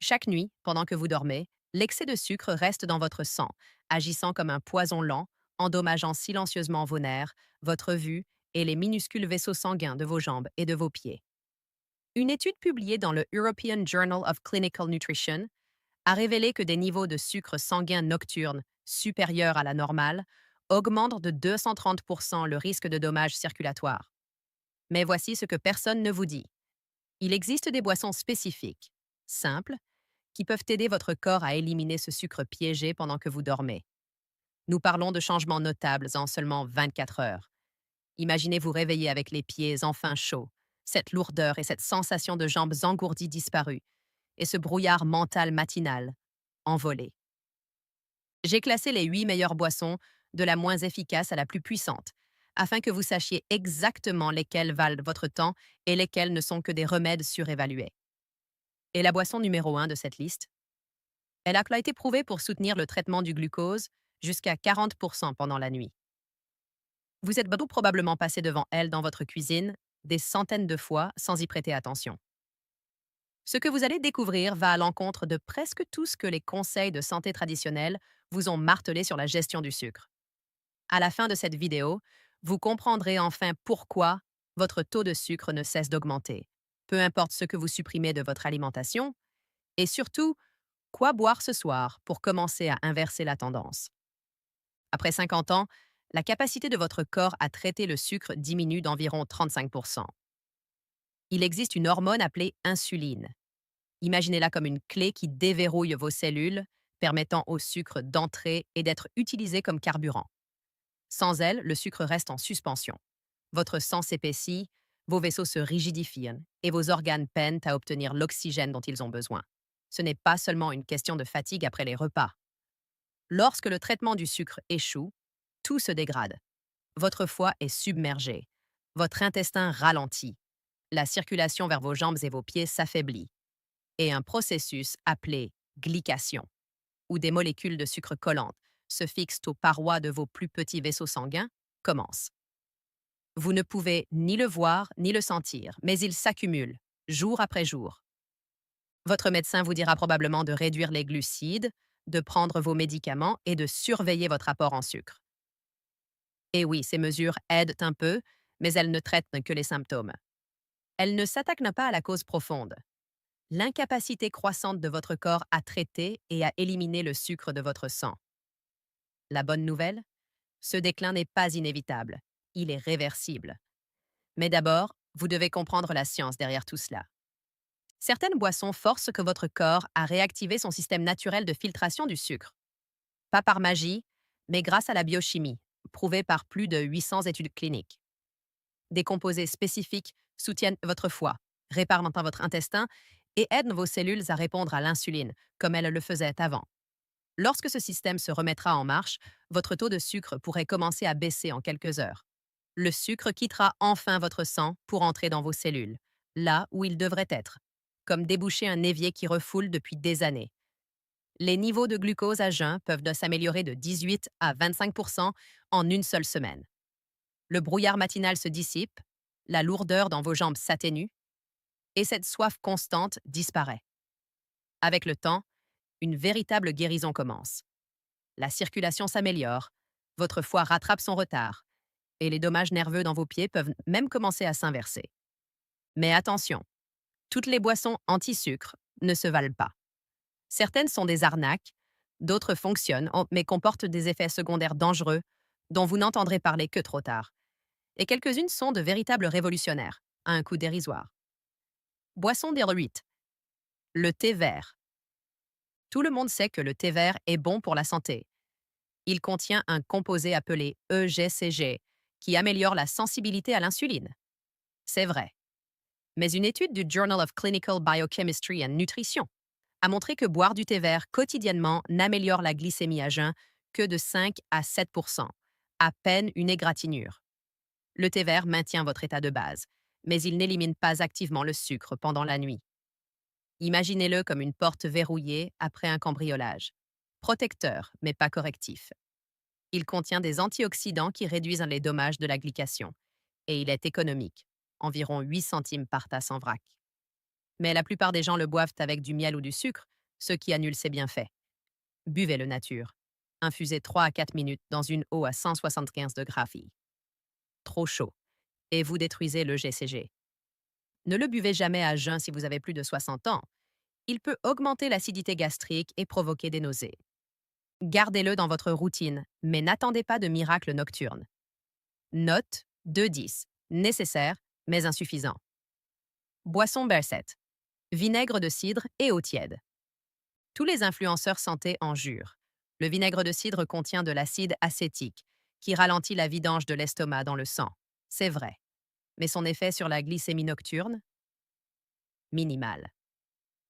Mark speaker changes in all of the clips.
Speaker 1: Chaque nuit, pendant que vous dormez, l'excès de sucre reste dans votre sang, agissant comme un poison lent, endommageant silencieusement vos nerfs, votre vue et les minuscules vaisseaux sanguins de vos jambes et de vos pieds. Une étude publiée dans le European Journal of Clinical Nutrition a révélé que des niveaux de sucre sanguin nocturne supérieurs à la normale augmentent de 230% le risque de dommages circulatoires. Mais voici ce que personne ne vous dit. Il existe des boissons spécifiques, simples, qui peuvent aider votre corps à éliminer ce sucre piégé pendant que vous dormez. Nous parlons de changements notables en seulement 24 heures. Imaginez vous réveiller avec les pieds enfin chauds, cette lourdeur et cette sensation de jambes engourdies disparues, et ce brouillard mental matinal envolé. J'ai classé les 8 meilleures boissons de la moins efficace à la plus puissante, afin que vous sachiez exactement lesquelles valent votre temps et lesquelles ne sont que des remèdes surévalués. Et la boisson numéro 1 de cette liste? Elle a été prouvée pour soutenir le traitement du glucose jusqu'à 40% pendant la nuit. Vous êtes probablement passé devant elle dans votre cuisine des centaines de fois sans y prêter attention. Ce que vous allez découvrir va à l'encontre de presque tout ce que les conseils de santé traditionnels vous ont martelé sur la gestion du sucre. À la fin de cette vidéo, vous comprendrez enfin pourquoi votre taux de sucre ne cesse d'augmenter, peu importe ce que vous supprimez de votre alimentation, et surtout, quoi boire ce soir pour commencer à inverser la tendance. Après 50 ans, la capacité de votre corps à traiter le sucre diminue d'environ 35%. Il existe une hormone appelée insuline. Imaginez-la comme une clé qui déverrouille vos cellules, permettant au sucre d'entrer et d'être utilisé comme carburant. Sans elle, le sucre reste en suspension. Votre sang s'épaissit, vos vaisseaux se rigidifient et vos organes peinent à obtenir l'oxygène dont ils ont besoin. Ce n'est pas seulement une question de fatigue après les repas. Lorsque le traitement du sucre échoue, tout se dégrade. Votre foie est submergé. Votre intestin ralentit. La circulation vers vos jambes et vos pieds s'affaiblit. Et un processus appelé glycation, où des molécules de sucre collantes se fixent aux parois de vos plus petits vaisseaux sanguins, commence. Vous ne pouvez ni le voir ni le sentir, mais il s'accumule, jour après jour. Votre médecin vous dira probablement de réduire les glucides, de prendre vos médicaments et de surveiller votre apport en sucre. Et oui, ces mesures aident un peu, mais elles ne traitent que les symptômes. Elles ne s'attaquent pas à la cause profonde, l'incapacité croissante de votre corps à traiter et à éliminer le sucre de votre sang. La bonne nouvelle? Ce déclin n'est pas inévitable, il est réversible. Mais d'abord, vous devez comprendre la science derrière tout cela. Certaines boissons forcent que votre corps à réactiver son système naturel de filtration du sucre. Pas par magie, mais grâce à la biochimie, prouvée par plus de 800 études cliniques. Des composés spécifiques soutiennent votre foie, réparent votre intestin et aident vos cellules à répondre à l'insuline, comme elles le faisaient avant. Lorsque ce système se remettra en marche, votre taux de sucre pourrait commencer à baisser en quelques heures. Le sucre quittera enfin votre sang pour entrer dans vos cellules, là où il devrait être, comme déboucher un évier qui refoule depuis des années. Les niveaux de glucose à jeun peuvent s'améliorer de 18 à 25% en une seule semaine. Le brouillard matinal se dissipe, la lourdeur dans vos jambes s'atténue, et cette soif constante disparaît. Avec le temps, une véritable guérison commence. La circulation s'améliore, votre foie rattrape son retard, et les dommages nerveux dans vos pieds peuvent même commencer à s'inverser. Mais attention, toutes les boissons anti-sucre ne se valent pas. Certaines sont des arnaques, d'autres fonctionnent, mais comportent des effets secondaires dangereux dont vous n'entendrez parler que trop tard. Et quelques-unes sont de véritables révolutionnaires, à un coût dérisoire. Boisson d'Héroïte. Le thé vert. Tout le monde sait que le thé vert est bon pour la santé. Il contient un composé appelé EGCG, qui améliore la sensibilité à l'insuline. C'est vrai. Mais une étude du Journal of Clinical Biochemistry and Nutrition a montré que boire du thé vert quotidiennement n'améliore la glycémie à jeun que de 5 à 7%, à peine une égratignure. Le thé vert maintient votre état de base, mais il n'élimine pas activement le sucre pendant la nuit. Imaginez-le comme une porte verrouillée après un cambriolage. Protecteur, mais pas correctif. Il contient des antioxydants qui réduisent les dommages de la glycation. Et il est économique, environ 8 centimes par tasse en vrac. Mais la plupart des gens le boivent avec du miel ou du sucre, ce qui annule ses bienfaits. Buvez-le nature. Infusez 3 à 4 minutes dans une eau à 175 degrés F. Trop chaud. Et vous détruisez le GCG. Ne le buvez jamais à jeun si vous avez plus de 60 ans. Il peut augmenter l'acidité gastrique et provoquer des nausées. Gardez-le dans votre routine, mais n'attendez pas de miracle nocturne. Note 2,10. Nécessaire, mais insuffisant. Boisson Berset. Vinaigre de cidre et eau tiède. Tous les influenceurs santé en jurent. Le vinaigre de cidre contient de l'acide acétique, qui ralentit la vidange de l'estomac dans le sang. C'est vrai. Mais son effet sur la glycémie nocturne? Minimal.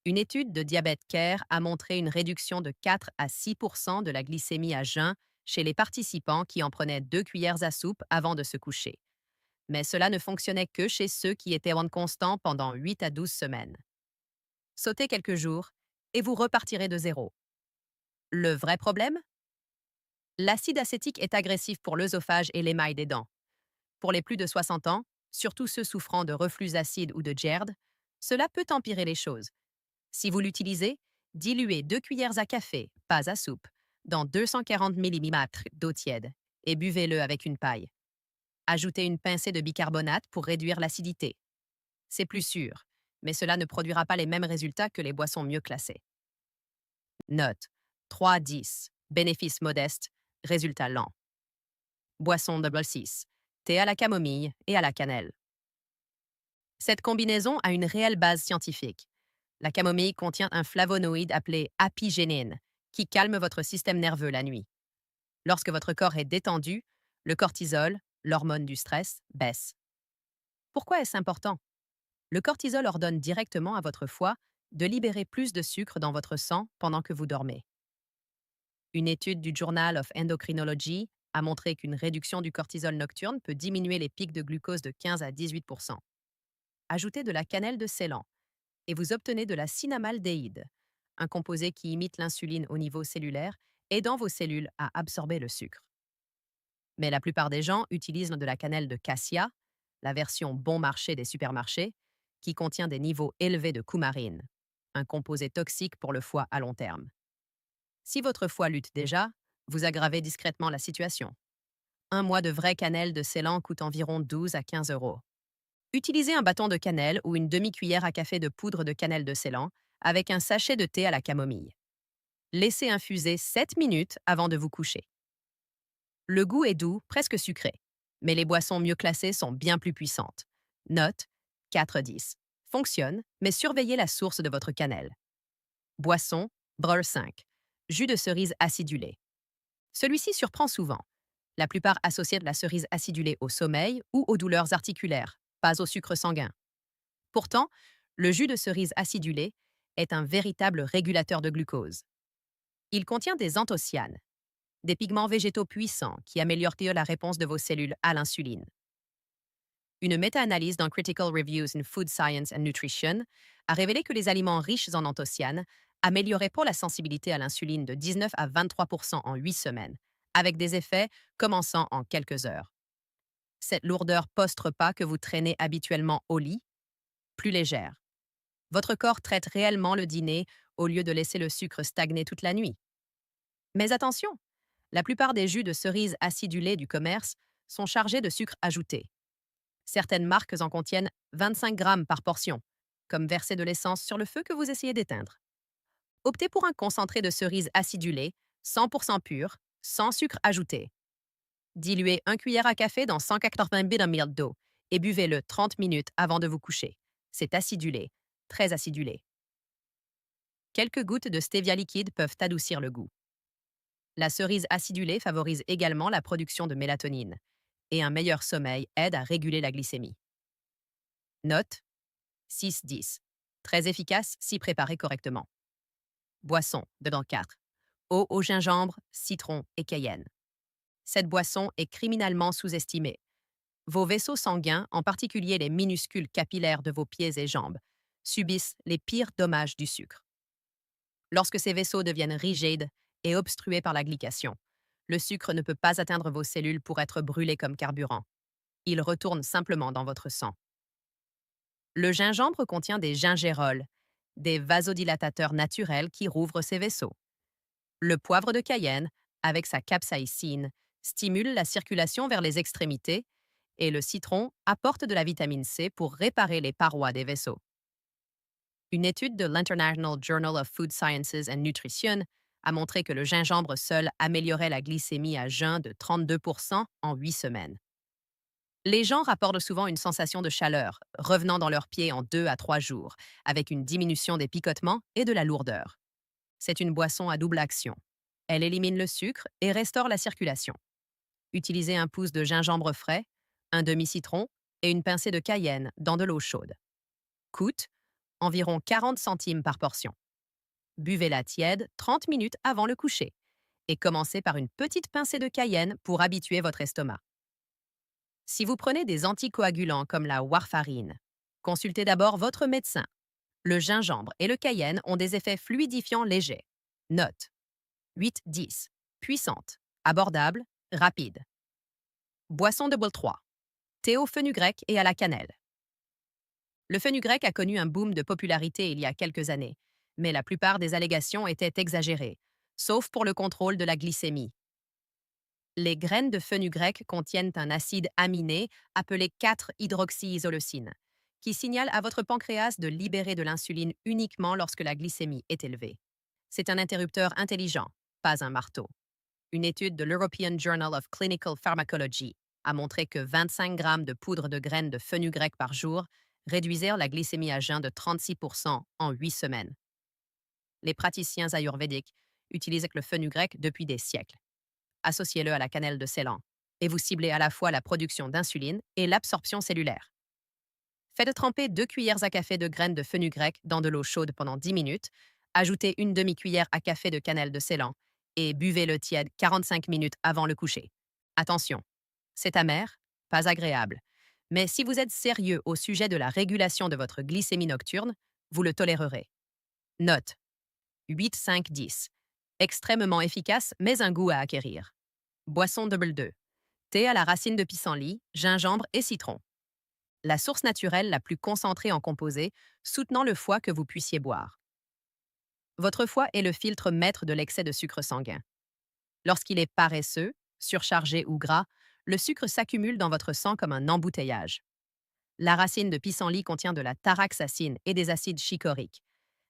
Speaker 1: Une étude de Diabète Care a montré une réduction de 4 à 6 de la glycémie à jeun chez les participants qui en prenaient 2 cuillères à soupe avant de se coucher. Mais cela ne fonctionnait que chez ceux qui étaient en constant pendant 8 à 12 semaines. Sautez quelques jours et vous repartirez de zéro. Le vrai problème? L'acide acétique est agressif pour l'œsophage et l'émail des dents. Pour les plus de 60 ans, surtout ceux souffrant de reflux acide ou de GERD, cela peut empirer les choses. Si vous l'utilisez, diluez 2 cuillères à café, pas à soupe, dans 240 ml d'eau tiède et buvez-le avec une paille. Ajoutez une pincée de bicarbonate pour réduire l'acidité. C'est plus sûr, mais cela ne produira pas les mêmes résultats que les boissons mieux classées. Note 3-10. Bénéfice modeste, résultat lent. Boisson double 6. Thé à la camomille et à la cannelle. Cette combinaison a une réelle base scientifique. La camomille contient un flavonoïde appelé apigénine, qui calme votre système nerveux la nuit. Lorsque votre corps est détendu, le cortisol, l'hormone du stress, baisse. Pourquoi est-ce important? Le cortisol ordonne directement à votre foie de libérer plus de sucre dans votre sang pendant que vous dormez. Une étude du Journal of Endocrinology a montré qu'une réduction du cortisol nocturne peut diminuer les pics de glucose de 15 à 18 %. Ajoutez de la cannelle de Ceylan et vous obtenez de la cinnamaldéhyde, un composé qui imite l'insuline au niveau cellulaire, aidant vos cellules à absorber le sucre. Mais la plupart des gens utilisent de la cannelle de cassia, la version bon marché des supermarchés, qui contient des niveaux élevés de coumarine, un composé toxique pour le foie à long terme. Si votre foie lutte déjà, vous aggravez discrètement la situation. Un mois de vraie cannelle de Ceylan coûte environ 12 à 15 euros. Utilisez un bâton de cannelle ou une demi-cuillère à café de poudre de cannelle de Ceylan avec un sachet de thé à la camomille. Laissez infuser 7 minutes avant de vous coucher. Le goût est doux, presque sucré, mais les boissons mieux classées sont bien plus puissantes. Note 4-10. Fonctionne, mais surveillez la source de votre cannelle. Boisson, Breur 5. Jus de cerise acidulé. Celui-ci surprend souvent. La plupart associent la cerise acidulée au sommeil ou aux douleurs articulaires, pas au sucre sanguin. Pourtant, le jus de cerise acidulé est un véritable régulateur de glucose. Il contient des anthocyanes, des pigments végétaux puissants qui améliorent la réponse de vos cellules à l'insuline. Une méta-analyse dans Critical Reviews in Food Science and Nutrition a révélé que les aliments riches en anthocyanes amélioraient pour la sensibilité à l'insuline de 19 à 23 % en 8 semaines, avec des effets commençant en quelques heures. Cette lourdeur post-repas que vous traînez habituellement au lit, plus légère. Votre corps traite réellement le dîner au lieu de laisser le sucre stagner toute la nuit. Mais attention, la plupart des jus de cerise acidulés du commerce sont chargés de sucre ajouté. Certaines marques en contiennent 25 grammes par portion, comme verser de l'essence sur le feu que vous essayez d'éteindre. Optez pour un concentré de cerise acidulé, 100% pur, sans sucre ajouté. Diluez 1 cuillère à café dans 180 ml d'eau et buvez-le 30 minutes avant de vous coucher. C'est acidulé, très acidulé. Quelques gouttes de stevia liquide peuvent adoucir le goût. La cerise acidulée favorise également la production de mélatonine, et un meilleur sommeil aide à réguler la glycémie. Note 6-10. Très efficace si préparé correctement. Boisson, dedans 4. Eau au gingembre, citron et cayenne. Cette boisson est criminalement sous-estimée. Vos vaisseaux sanguins, en particulier les minuscules capillaires de vos pieds et jambes, subissent les pires dommages du sucre. Lorsque ces vaisseaux deviennent rigides et obstrués par la glycation, le sucre ne peut pas atteindre vos cellules pour être brûlé comme carburant. Il retourne simplement dans votre sang. Le gingembre contient des gingérols, des vasodilatateurs naturels qui rouvrent ces vaisseaux. Le poivre de Cayenne, avec sa capsaïcine, stimule la circulation vers les extrémités et le citron apporte de la vitamine C pour réparer les parois des vaisseaux. Une étude de l'International Journal of Food Sciences and Nutrition a montré que le gingembre seul améliorait la glycémie à jeun de 32% en 8 semaines. Les gens rapportent souvent une sensation de chaleur, revenant dans leurs pieds en 2 à 3 jours, avec une diminution des picotements et de la lourdeur. C'est une boisson à double action. Elle élimine le sucre et restaure la circulation. Utilisez un pouce de gingembre frais, un demi-citron et une pincée de cayenne dans de l'eau chaude. Coûte environ 40 centimes par portion. Buvez-la tiède 30 minutes avant le coucher et commencez par une petite pincée de cayenne pour habituer votre estomac. Si vous prenez des anticoagulants comme la warfarine, consultez d'abord votre médecin. Le gingembre et le cayenne ont des effets fluidifiants légers. Note 8-10. Puissante, abordable, rapide. Boisson de bol 3. Thé au fenugrec et à la cannelle. Le fenugrec a connu un boom de popularité il y a quelques années, mais la plupart des allégations étaient exagérées, sauf pour le contrôle de la glycémie. Les graines de fenugrec contiennent un acide aminé appelé 4-hydroxyisoleucine, qui signale à votre pancréas de libérer de l'insuline uniquement lorsque la glycémie est élevée. C'est un interrupteur intelligent, pas un marteau. Une étude de l'European Journal of Clinical Pharmacology a montré que 25 grammes de poudre de graines de fenugrec par jour réduisirent la glycémie à jeun de 36% en 8 semaines. Les praticiens ayurvédiques utilisent le fenugrec depuis des siècles. Associez-le à la cannelle de Ceylan et vous ciblez à la fois la production d'insuline et l'absorption cellulaire. Faites tremper 2 cuillères à café de graines de fenugrec dans de l'eau chaude pendant 10 minutes, ajoutez une demi-cuillère à café de cannelle de Ceylan et buvez-le tiède 45 minutes avant le coucher. Attention, c'est amer, pas agréable, mais si vous êtes sérieux au sujet de la régulation de votre glycémie nocturne, vous le tolérerez. Note 8-5-10. Extrêmement efficace, mais un goût à acquérir. Boisson double 2. Thé à la racine de pissenlit, gingembre et citron. La source naturelle la plus concentrée en composés, soutenant le foie que vous puissiez boire. Votre foie est le filtre maître de l'excès de sucre sanguin. Lorsqu'il est paresseux, surchargé ou gras, le sucre s'accumule dans votre sang comme un embouteillage. La racine de pissenlit contient de la taraxacine et des acides chichoriques,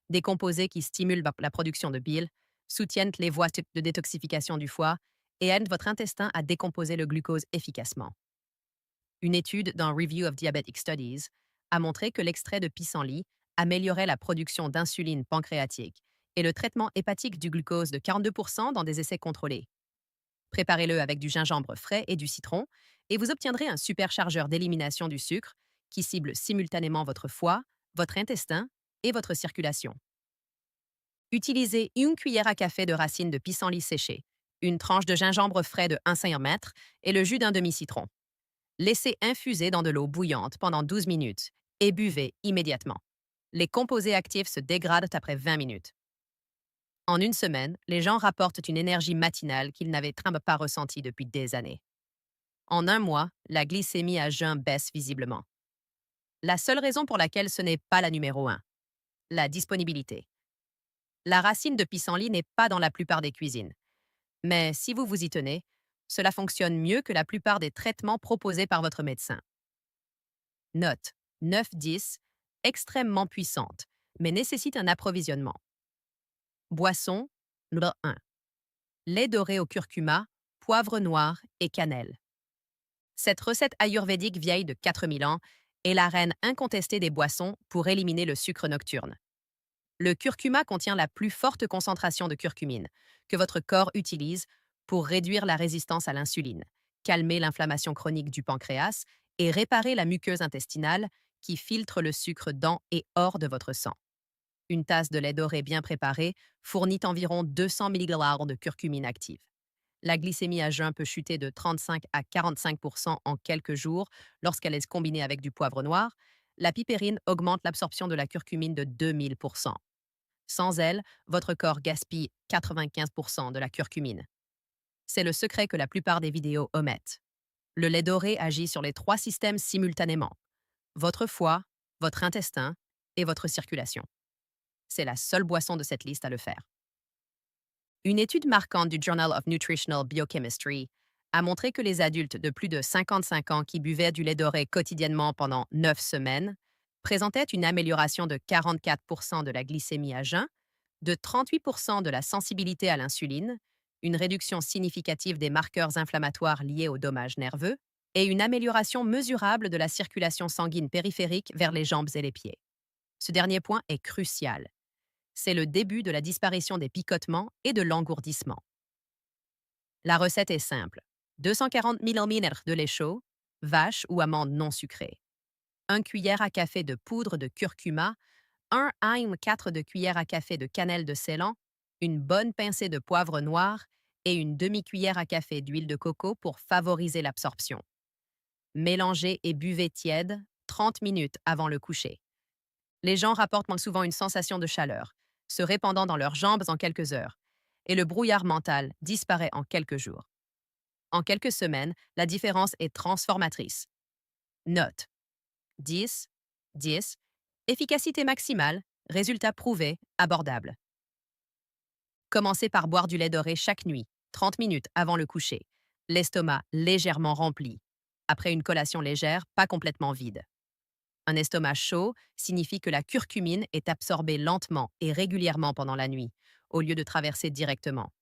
Speaker 1: des composés qui stimulent la production de bile, soutiennent les voies de détoxification du foie et aident votre intestin à décomposer le glucose efficacement. Une étude dans Review of Diabetic Studies a montré que l'extrait de pissenlit améliorait la production d'insuline pancréatique et le traitement hépatique du glucose de 42% dans des essais contrôlés. Préparez-le avec du gingembre frais et du citron et vous obtiendrez un superchargeur d'élimination du sucre qui cible simultanément votre foie, votre intestin et votre circulation. Utilisez une cuillère à café de racines de pissenlit séchées, une tranche de gingembre frais de 1 cm et le jus d'un demi-citron. Laissez infuser dans de l'eau bouillante pendant 12 minutes et buvez immédiatement. Les composés actifs se dégradent après 20 minutes. En une semaine, les gens rapportent une énergie matinale qu'ils n'avaient pas ressentie depuis des années. En un mois, la glycémie à jeun baisse visiblement. La seule raison pour laquelle ce n'est pas la numéro 1, la disponibilité. La racine de pissenlit n'est pas dans la plupart des cuisines. Mais si vous vous y tenez, cela fonctionne mieux que la plupart des traitements proposés par votre médecin. Note 9-10, extrêmement puissante, mais nécessite un approvisionnement. Boisson, numéro 1. Lait doré au curcuma, poivre noir et cannelle. Cette recette ayurvédique vieille de 4000 ans est la reine incontestée des boissons pour éliminer le sucre nocturne. Le curcuma contient la plus forte concentration de curcumine que votre corps utilise pour réduire la résistance à l'insuline, calmer l'inflammation chronique du pancréas et réparer la muqueuse intestinale qui filtre le sucre dans et hors de votre sang. Une tasse de lait doré bien préparé fournit environ 200 mg de curcumine active. La glycémie à jeun peut chuter de 35 à 45% en quelques jours lorsqu'elle est combinée avec du poivre noir. La pipérine augmente l'absorption de la curcumine de 2000%. Sans elle, votre corps gaspille 95% de la curcumine. C'est le secret que la plupart des vidéos omettent. Le lait doré agit sur les 3 systèmes simultanément: votre foie, votre intestin et votre circulation. C'est la seule boisson de cette liste à le faire. Une étude marquante du Journal of Nutritional Biochemistry a montré que les adultes de plus de 55 ans qui buvaient du lait doré quotidiennement pendant 9 semaines présentaient une amélioration de 44% de la glycémie à jeun, de 38% de la sensibilité à l'insuline, une réduction significative des marqueurs inflammatoires liés aux dommages nerveux et une amélioration mesurable de la circulation sanguine périphérique vers les jambes et les pieds. Ce dernier point est crucial. C'est le début de la disparition des picotements et de l'engourdissement. La recette est simple. 240 ml de lait chaud, vache ou amande non sucrée. 1 cuillère à café de poudre de curcuma, 1 à 4 de cuillère à café de cannelle de Ceylan, une bonne pincée de poivre noir et une demi-cuillère à café d'huile de coco pour favoriser l'absorption. Mélangez et buvez tiède 30 minutes avant le coucher. Les gens rapportent moins souvent une sensation de chaleur, se répandant dans leurs jambes en quelques heures, et le brouillard mental disparaît en quelques jours. En quelques semaines, la différence est transformatrice. Note 10, 10, efficacité maximale, résultat prouvé, abordable. Commencez par boire du lait doré chaque nuit, 30 minutes avant le coucher, l'estomac légèrement rempli. Après une collation légère, pas complètement vide. Un estomac chaud signifie que la curcumine est absorbée lentement et régulièrement pendant la nuit, au lieu de traverser directement.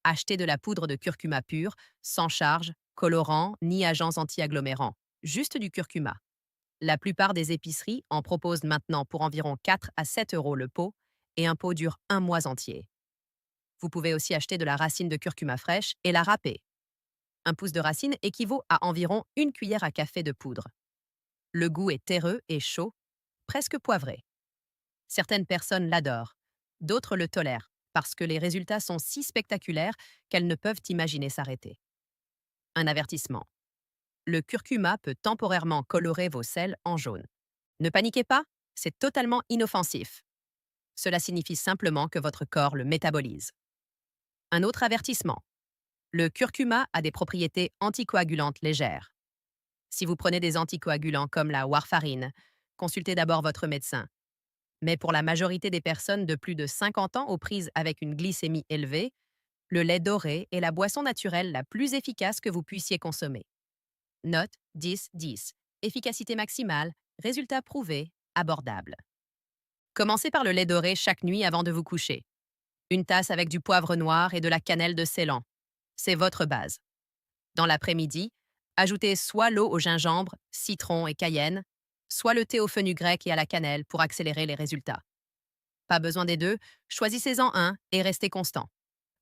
Speaker 1: Achetez de la poudre de curcuma pure, sans charge, colorant ni agents anti-agglomérants, juste du curcuma. La plupart des épiceries en proposent maintenant pour environ 4 à 7 euros le pot, et un pot dure un mois entier. Vous pouvez aussi acheter de la racine de curcuma fraîche et la râper. Un pouce de racine équivaut à environ une cuillère à café de poudre. Le goût est terreux et chaud, presque poivré. Certaines personnes l'adorent, d'autres le tolèrent, parce que les résultats sont si spectaculaires qu'elles ne peuvent imaginer s'arrêter. Un avertissement. Le curcuma peut temporairement colorer vos selles en jaune. Ne paniquez pas, c'est totalement inoffensif. Cela signifie simplement que votre corps le métabolise. Un autre avertissement. Le curcuma a des propriétés anticoagulantes légères. Si vous prenez des anticoagulants comme la warfarine, consultez d'abord votre médecin. Mais pour la majorité des personnes de plus de 50 ans aux prises avec une glycémie élevée, le lait doré est la boisson naturelle la plus efficace que vous puissiez consommer. Note 10-10. Efficacité maximale, résultat prouvé, abordable. Commencez par le lait doré chaque nuit avant de vous coucher. Une tasse avec du poivre noir et de la cannelle de Ceylan. C'est votre base. Dans l'après-midi, ajoutez soit l'eau au gingembre, citron et cayenne, soit le thé au fenugrec et à la cannelle pour accélérer les résultats. Pas besoin des deux, choisissez-en un et restez constant.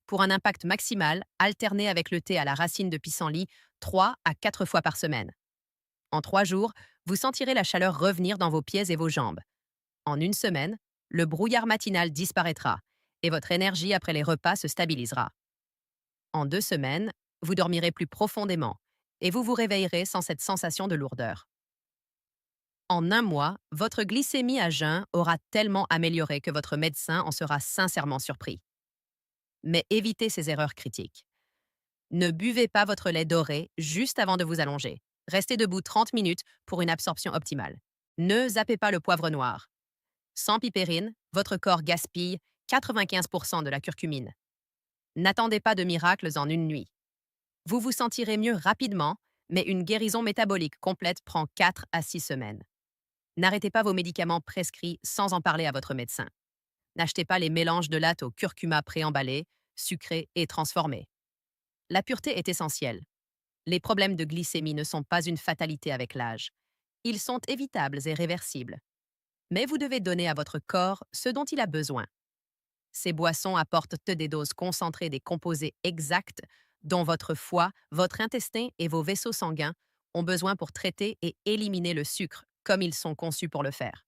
Speaker 1: Pour un impact maximal, alternez avec le thé à la racine de pissenlit 3 à 4 fois par semaine. En 3 jours, vous sentirez la chaleur revenir dans vos pieds et vos jambes. En une semaine, le brouillard matinal disparaîtra et votre énergie après les repas se stabilisera. En 2 semaines, vous dormirez plus profondément et vous vous réveillerez sans cette sensation de lourdeur. En un mois, votre glycémie à jeun aura tellement amélioré que votre médecin en sera sincèrement surpris. Mais évitez ces erreurs critiques. Ne buvez pas votre lait doré juste avant de vous allonger. Restez debout 30 minutes pour une absorption optimale. Ne zappez pas le poivre noir. Sans pipérine, votre corps gaspille 95% de la curcumine. N'attendez pas de miracles en une nuit. Vous vous sentirez mieux rapidement, mais une guérison métabolique complète prend 4 à 6 semaines. N'arrêtez pas vos médicaments prescrits sans en parler à votre médecin. N'achetez pas les mélanges de latte au curcuma préemballés, sucrés et transformés. La pureté est essentielle. Les problèmes de glycémie ne sont pas une fatalité avec l'âge. Ils sont évitables et réversibles. Mais vous devez donner à votre corps ce dont il a besoin. Ces boissons apportent des doses concentrées des composés exacts dont votre foie, votre intestin et vos vaisseaux sanguins ont besoin pour traiter et éliminer le sucre comme ils sont conçus pour le faire.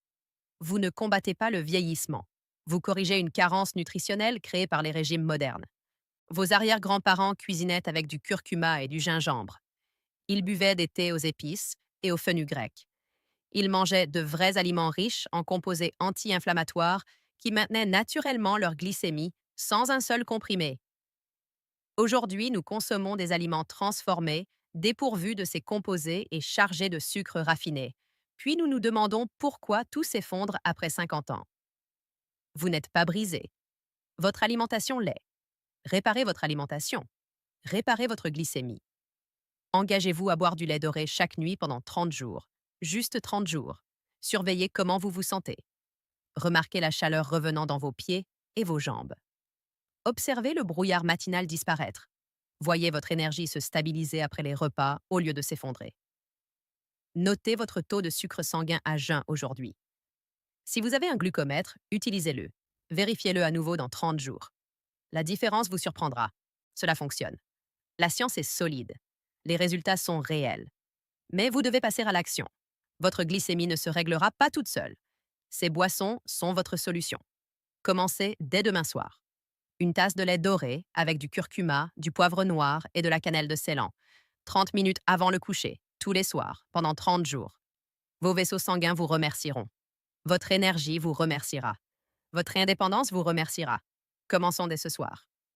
Speaker 1: Vous ne combattez pas le vieillissement. Vous corrigez une carence nutritionnelle créée par les régimes modernes. Vos arrière-grands-parents cuisinaient avec du curcuma et du gingembre. Ils buvaient des thés aux épices et au fenugrec. Ils mangeaient de vrais aliments riches en composés anti-inflammatoires qui maintenaient naturellement leur glycémie sans un seul comprimé. Aujourd'hui, nous consommons des aliments transformés, dépourvus de ces composés et chargés de sucre raffiné. Puis nous nous demandons pourquoi tout s'effondre après 50 ans. Vous n'êtes pas brisé. Votre alimentation l'est. Réparez votre alimentation. Réparez votre glycémie. Engagez-vous à boire du lait doré chaque nuit pendant 30 jours. Juste 30 jours. Surveillez comment vous vous sentez. Remarquez la chaleur revenant dans vos pieds et vos jambes. Observez le brouillard matinal disparaître. Voyez votre énergie se stabiliser après les repas au lieu de s'effondrer. Notez votre taux de sucre sanguin à jeun aujourd'hui. Si vous avez un glucomètre, utilisez-le. Vérifiez-le à nouveau dans 30 jours. La différence vous surprendra. Cela fonctionne. La science est solide. Les résultats sont réels. Mais vous devez passer à l'action. Votre glycémie ne se réglera pas toute seule. Ces boissons sont votre solution. Commencez dès demain soir. Une tasse de lait doré avec du curcuma, du poivre noir et de la cannelle de Ceylan. 30 minutes avant le coucher, tous les soirs, pendant 30 jours. Vos vaisseaux sanguins vous remercieront. Votre énergie vous remerciera. Votre indépendance vous remerciera. Commençons dès ce soir.